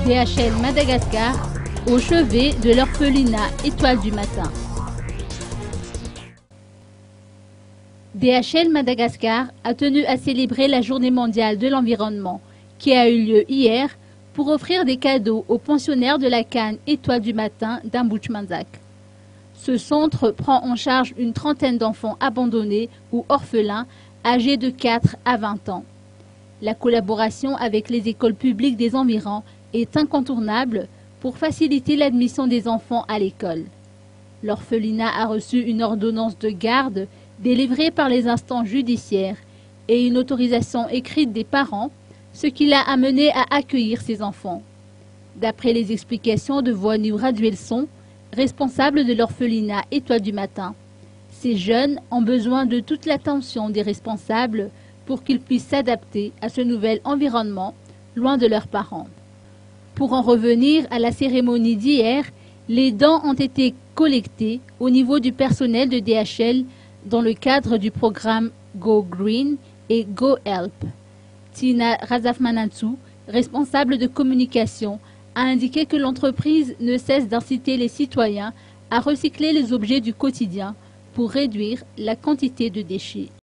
DHL Madagascar, au chevet de l'orphelinat Étoile du Matin. DHL Madagascar a tenu à célébrer la Journée mondiale de l'environnement qui a eu lieu hier pour offrir des cadeaux aux pensionnaires de la CAN Étoile du Matin d'Amboutch-Manzac. Ce centre prend en charge une trentaine d'enfants abandonnés ou orphelins âgés de 4 à 20 ans. La collaboration avec les écoles publiques des environs est incontournable pour faciliter l'admission des enfants à l'école. L'orphelinat a reçu une ordonnance de garde délivrée par les instances judiciaires et une autorisation écrite des parents, ce qui l'a amené à accueillir ces enfants. D'après les explications de Voinu Raduelson, responsable de l'orphelinat Étoile du Matin, ces jeunes ont besoin de toute l'attention des responsables pour qu'ils puissent s'adapter à ce nouvel environnement, loin de leurs parents. Pour en revenir à la cérémonie d'hier, les dons ont été collectés au niveau du personnel de DHL dans le cadre du programme Go Green et Go Help. Tina Razafmanantsou, responsable de communication, a indiqué que l'entreprise ne cesse d'inciter les citoyens à recycler les objets du quotidien pour réduire la quantité de déchets.